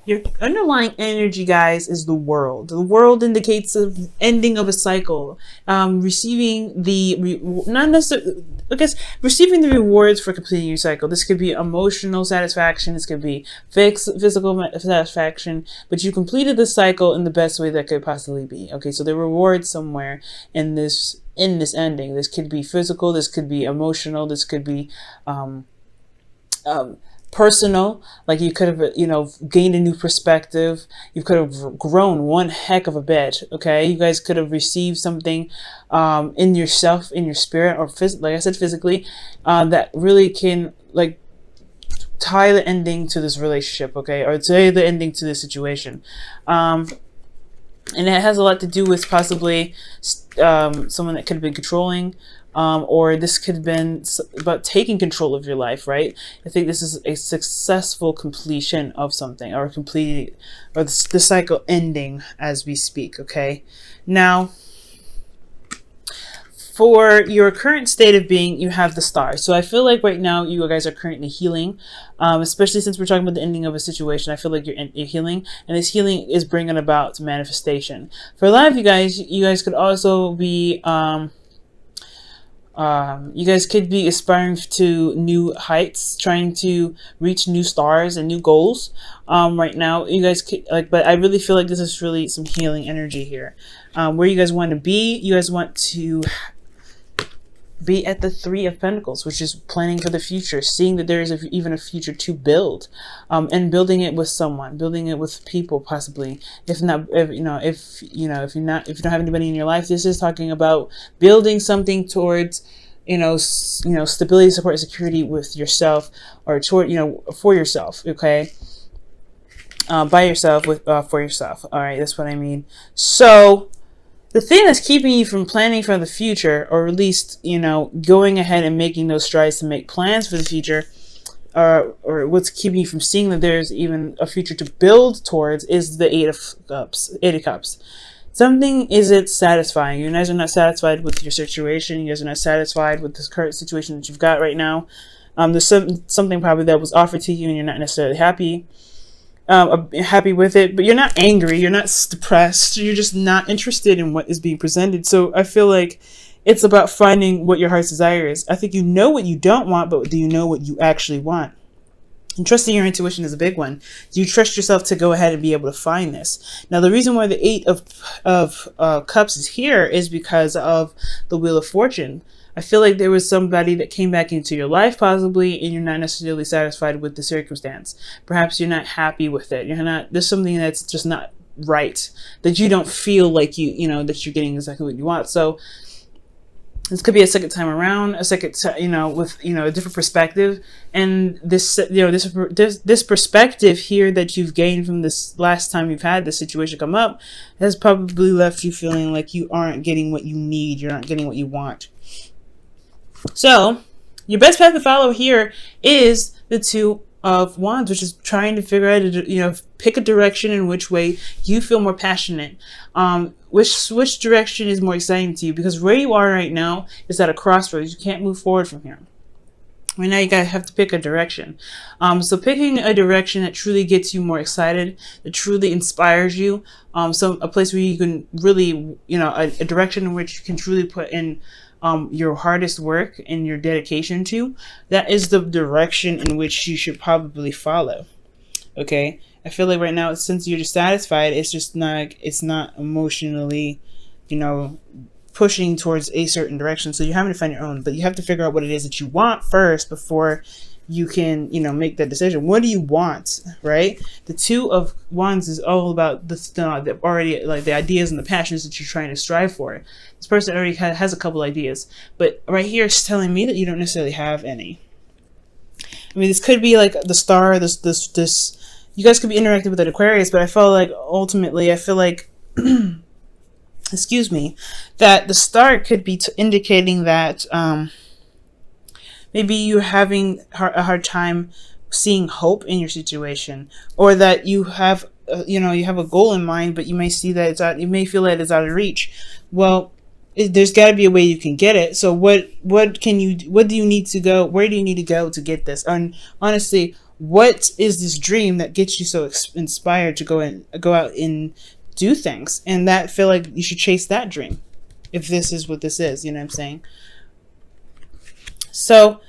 Your underlying energy, guys, is the world. The world indicates the ending of a cycle. Receiving the, not necessarily, I guess, receiving the rewards for completing your cycle. This could be emotional satisfaction. This could be physical satisfaction. But you completed the cycle in the best way that could possibly be. Okay, so the reward somewhere in this ending. This could be physical. This could be emotional. This could be personal, like you could have, gained a new perspective. You could have grown one heck of a bit. Okay, you guys could have received something in yourself, in your spirit, or like I said, physically, that really can like tie the ending to this relationship, okay, or tie the ending to this situation. And it has a lot to do with possibly someone that could have been controlling. Or this could have been about taking control of your life, right? I think this is a successful completion of something, or the cycle ending as we speak, okay? Now, for your current state of being, you have the Star. So I feel like right now you guys are currently healing, especially since we're talking about the ending of a situation. I feel like you're healing, and this healing is bringing about manifestation. For a lot of you guys could also be... you guys could be aspiring to new heights, trying to reach new stars and new goals. Right now, you guys could, but I really feel like this is really some healing energy here. Where you guys want to be, you guys want to be at the Three of Pentacles, which is planning for the future, seeing that there is even a future to build, and building it with someone, building it with people, possibly. If you don't have anybody in your life, this is talking about building something towards, stability, support, security with yourself, or toward, for yourself. Okay. By yourself, for yourself. All right. That's what I mean. So, the thing that's keeping you from planning for the future, or at least, going ahead and making those strides to make plans for the future, or what's keeping you from seeing that there's even a future to build towards, is the Eight of Cups. Something isn't satisfying. You guys are not satisfied with your situation. You guys are not satisfied with this current situation that you've got right now. There's something probably that was offered to you and you're not necessarily happy with it, but you're not angry, you're not depressed, you're just not interested in what is being presented. So I feel like it's about finding what your heart's desire is. I think you know what you don't want, but do you know what you actually want? And trusting your intuition is a big one. Do you trust yourself to go ahead and be able to find this? Now, the reason why the Eight of Cups is here is because of the Wheel of Fortune. I feel like there was somebody that came back into your life, possibly, and you're not necessarily satisfied with the circumstance. Perhaps you're not happy with it. There's something that's just not right, that you don't feel like that you're getting exactly what you want. So this could be a second time around, with a different perspective. And this perspective here that you've gained from this last time you've had this situation come up has probably left you feeling like you aren't getting what you need. You're not getting what you want. So, your best path to follow here is the Two of Wands, which is trying to figure out, pick a direction in which way you feel more passionate. Which direction is more exciting to you? Because where you are right now is at a crossroads. You can't move forward from here. Right now, you guys have to pick a direction. So picking a direction that truly gets you more excited, that truly inspires you, a place where you can really, a direction in which you can truly put in your hardest work and your dedication to, that is the direction in which you should probably follow. Okay, I feel like right now, since you're dissatisfied, it's not emotionally, pushing towards a certain direction. So you're having to find your own, but you have to figure out what it is that you want first before you can, make that decision. What do you want, right? The Two of Wands is all about the ideas and the passions that you're trying to strive for. This person already has a couple ideas, but right here it's telling me that you don't necessarily have any. I mean, this could be like the Star, this. You guys could be interacting with an Aquarius, but I feel like ultimately, excuse me, that the Star could be indicating that maybe you're having a hard time seeing hope in your situation, or that you have, you have a goal in mind, but you may see that you may feel that it's out of reach. Well, there's got to be a way you can get it. So where do you need to go to get this? And honestly, what is this dream that gets you so inspired to go out and do things? And that feel like you should chase that dream if this is what this is, you know what I'm saying? So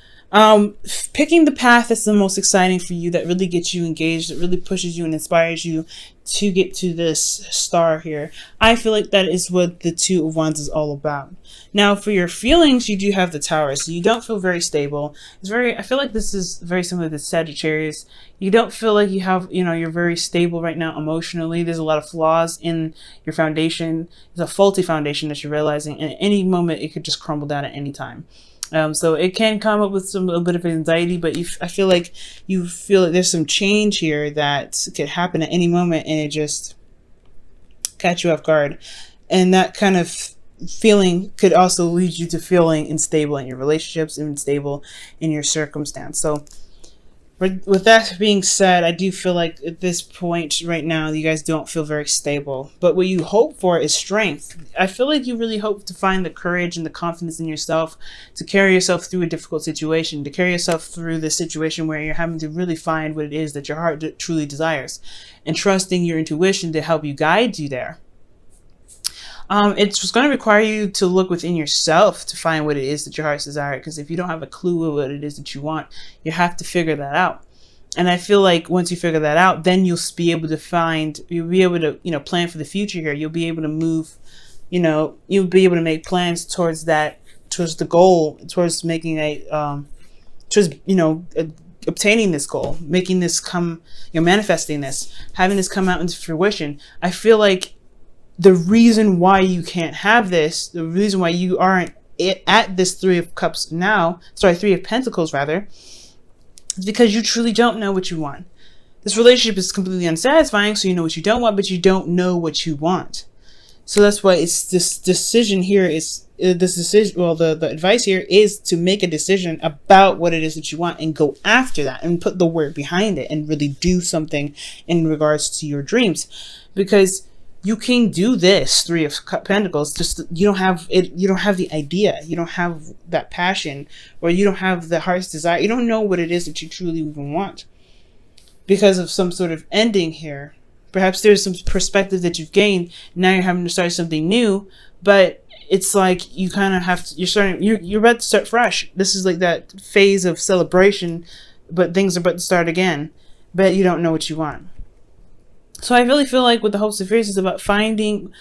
picking the path that's the most exciting for you, that really gets you engaged, that really pushes you and inspires you to get to this star here, I feel like that is what the Two of Wands is all about. Now for your feelings, you do have the Tower, so you don't feel very stable. I feel like this is very similar to Sagittarius. You don't feel like you have, you're very stable right now emotionally. There's a lot of flaws in your foundation. There's a faulty foundation that you're realizing, and at any moment it could just crumble down at any time. So it can come up with a little bit of anxiety, but I feel like you feel that there's some change here that could happen at any moment, and it just catch you off guard. And that kind of feeling could also lead you to feeling unstable in your relationships and unstable in your circumstance. So with that being said, I do feel like at this point right now, you guys don't feel very stable. But what you hope for is strength. I feel like you really hope to find the courage and the confidence in yourself to carry yourself through a difficult situation, to carry yourself through the situation where you're having to really find what it is that your heart truly desires, and trusting your intuition to help you guide you there. It's going to require you to look within yourself to find what it is that your heart's desire, because if you don't have a clue of what it is that you want, you have to figure that out. And I feel like once you figure that out, then you'll be able to plan for the future here. You'll be able to move, you'll be able to make plans towards the goal, towards making obtaining this goal, making this come, manifesting this, having this come out into fruition. I feel like the reason why you can't have this, the reason why you aren't at this Three of Pentacles rather, is because you truly don't know what you want. This relationship is completely unsatisfying, so you know what you don't want, but you don't know what you want. So that's why it's this decision here the advice here is to make a decision about what it is that you want and go after that and put the work behind it and really do something in regards to your dreams, because you can do this Three of Pentacles, just you don't have the idea, you don't have that passion, or you don't have the heart's desire. You don't know what it is that you truly even want because of some sort of ending here. Perhaps there's some perspective that you've gained. Now you're having to start something new, but it's like you kind of have to, you're about to start fresh. This is like that phase of celebration, but things are about to start again, but you don't know what you want. So I really feel like with the Hopes and Fears is about finding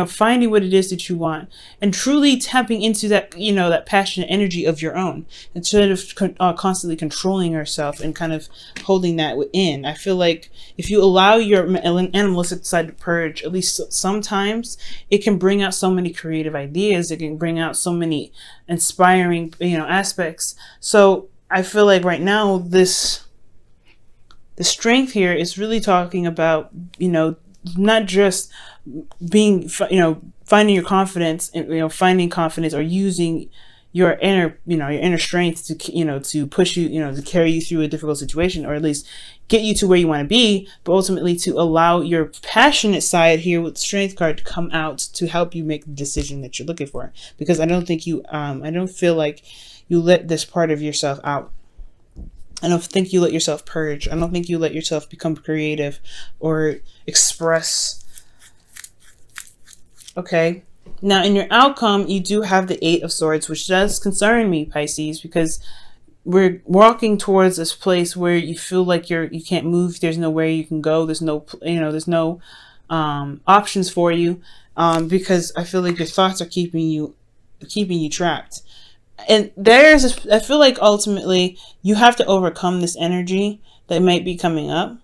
finding what it is that you want and truly tapping into that, that passionate energy of your own, instead of constantly controlling yourself and kind of holding that within. I feel like if you allow your animalistic side to purge, at least sometimes, it can bring out so many creative ideas. It can bring out so many inspiring, aspects. So I feel like right now the strength here is really talking about, not just being, finding your confidence and, finding confidence or using your inner strength to, to push you, to carry you through a difficult situation, or at least get you to where you want to be, but ultimately to allow your passionate side here with the Strength card to come out to help you make the decision that you're looking for. Because I don't think I don't feel like you let this part of yourself out. I don't think you let yourself purge. I don't think you let yourself become creative or express. Okay. Now, in your outcome, you do have the Eight of Swords, which does concern me, Pisces, because we're walking towards this place where you feel like you can't move. There's nowhere you can go. There's no, there's no options for you, because I feel like your thoughts are keeping you trapped. And I feel like ultimately you have to overcome this energy that might be coming up.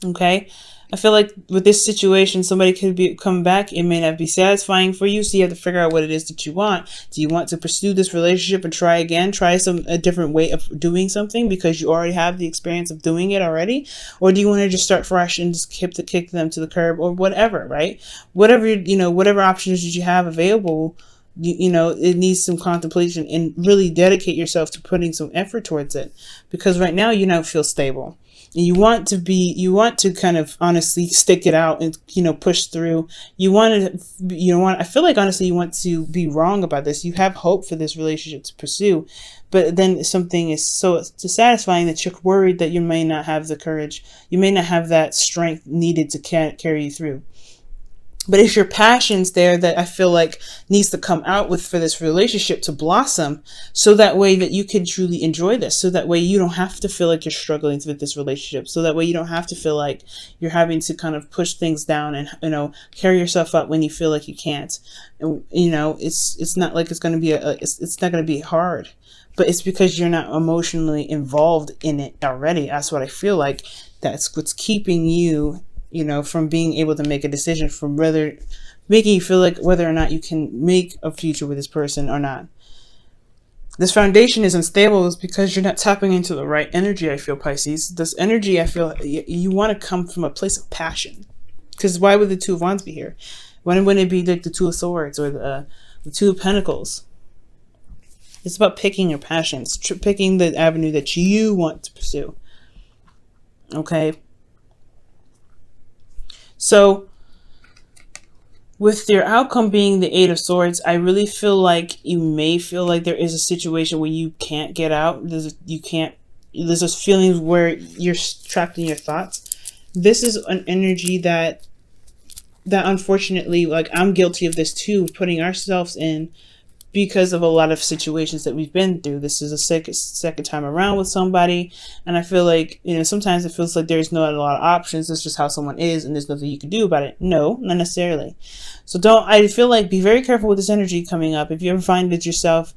Okay. I feel like with this situation, somebody could come back. It may not be satisfying for you. So you have to figure out what it is that you want. Do you want to pursue this relationship and try again? Try a different way of doing something because you already have the experience of doing it already? Or do you want to just start fresh and just kick them to the curb or whatever, right? Whatever, whatever options that you have available You know, it needs some contemplation, and really dedicate yourself to putting some effort towards it, because right now you don't feel stable, and you want to kind of honestly stick it out and, you know, push through. I feel like honestly you want to be wrong about this. You have hope for this relationship to pursue, but then something is so dissatisfying that you're worried that you may not have the courage, you may not have that strength needed to carry you through. But it's your passions there that I feel like needs to come out with for this relationship to blossom, so that way that you can truly enjoy this. So that way you don't have to feel like you're struggling with this relationship. So that way you don't have to feel like you're having to kind of push things down and, you know, carry yourself up when you feel like you can't. And, you know, it's not like it's going to be it's not going to be hard, but it's because you're not emotionally involved in it already. That's what I feel like. That's what's keeping you, you know, from being able to make a decision, from whether making you feel like whether or not you can make a future with this person or not. This foundation is unstable is because you're not tapping into the right energy. I feel, Pisces, this energy, I feel you want to come from a place of passion, because why would the Two of Wands be here? Why wouldn't it be like the Two of Swords or the Two of Pentacles? It's about picking your passions, picking the avenue that you want to pursue. Okay. So with your outcome being the Eight of Swords, I really feel like you may feel like there is a situation where you can't get out. There's those feelings where you're trapped in your thoughts. This is an energy that unfortunately, like, I'm guilty of this too, putting ourselves in, because of a lot of situations that we've been through. This is a second time around with somebody, and I feel like, you know, sometimes it feels like there's not a lot of options. It's just how someone is, and there's nothing you can do about it. No, not necessarily. So I feel like be very careful with this energy coming up. If you ever find yourself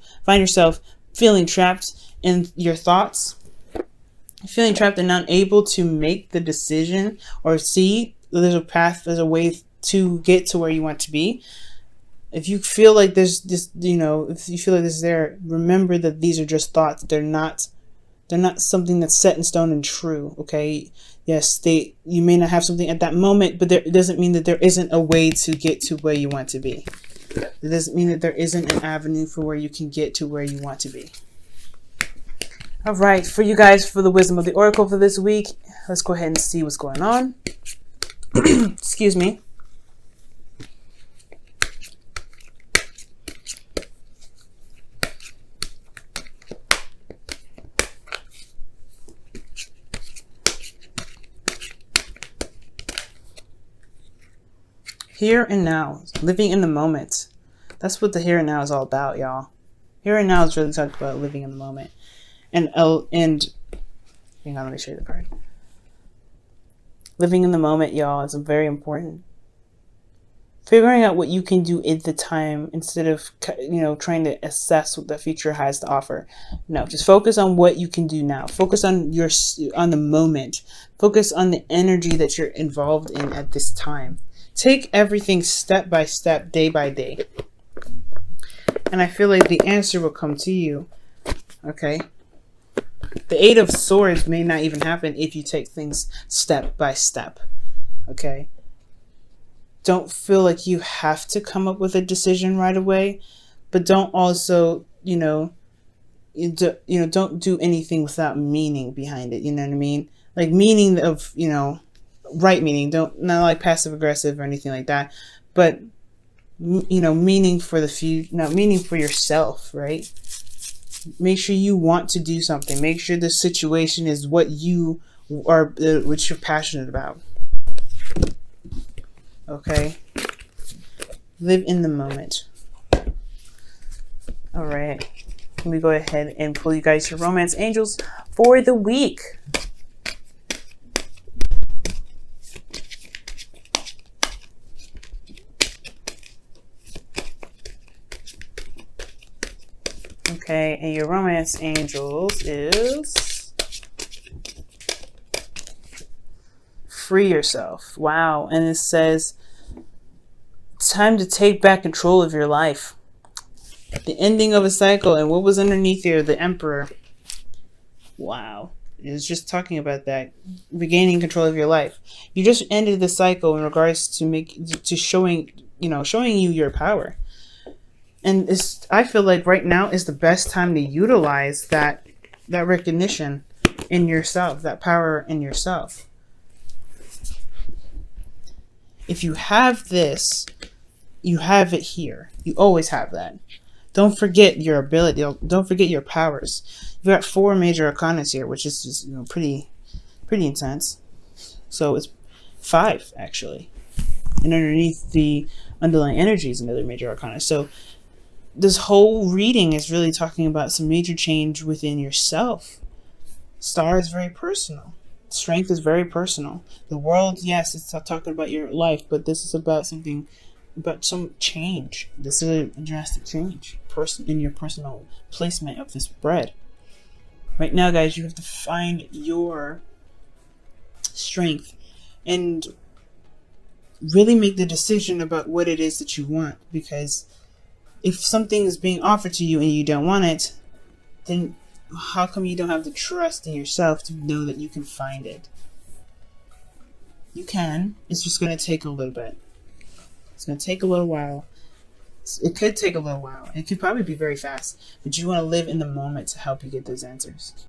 feeling trapped in your thoughts, feeling trapped and not able to make the decision or see there's a path, there's a way to get to where you want to be. If you feel like there's this, you know, if you feel like this is there, remember that these are just thoughts. They're not something that's set in stone and true. Okay. Yes, you may not have something at that moment, but it doesn't mean that there isn't a way to get to where you want to be. It doesn't mean that there isn't an avenue for where you can get to where you want to be. All right, for you guys, for the wisdom of the oracle for this week, let's go ahead and see what's going on. Excuse me. Here and now, living in the moment. That's what the here and now is all about, y'all. Here and now is really talking about living in the moment. And hang on, let me show you the card. Living in the moment, y'all, is very important. Figuring out what you can do at the time instead of, you know, trying to assess what the future has to offer. No, just focus on what you can do now. Focus on the moment. Focus on the energy that you're involved in at this time. Take everything step by step, day by day. And I feel like the answer will come to you. Okay? The Eight of Swords may not even happen if you take things step by step. Okay? Don't feel like you have to come up with a decision right away, but don't also, don't do anything without meaning behind it. You know what I mean? Like meaning of, right meaning. Not like passive aggressive or anything like that, but meaning for the future, meaning for yourself, right? Make sure you want to do something. Make sure the situation is what you are, what you're passionate about. Okay? Live in the moment. All right. Let me go ahead and pull you guys your romance angels for the week. Okay, and your romance angels is free yourself. Wow. And it says it's time to take back control of your life. The ending of a cycle. And what was underneath here? The Emperor. Wow. It was just talking about that. Regaining control of your life. You just ended the cycle in regards to showing you your power. And I feel like right now is the best time to utilize that recognition in yourself, that power in yourself. If you have this, you have it here. You always have that. Don't forget your ability. Don't forget your powers. You've got 4 major arcanas here, which is just, pretty intense. So it's 5 actually, and underneath the underlying energy is another major arcana. So this whole reading is really talking about some major change within yourself. Star is very personal. Strength is very personal. The world, yes, it's talking about your life, but this is about something, about some change. This is a drastic change in your personal placement of this bread. Right now, guys, you have to find your strength and really make the decision about what it is that you want. Because if something is being offered to you and you don't want it, then how come you don't have the trust in yourself to know that you can find it? You can. It's just going to take a little bit. It's going to take a little while. It could take a little while. It could probably be very fast. But you want to live in the moment to help you get those answers.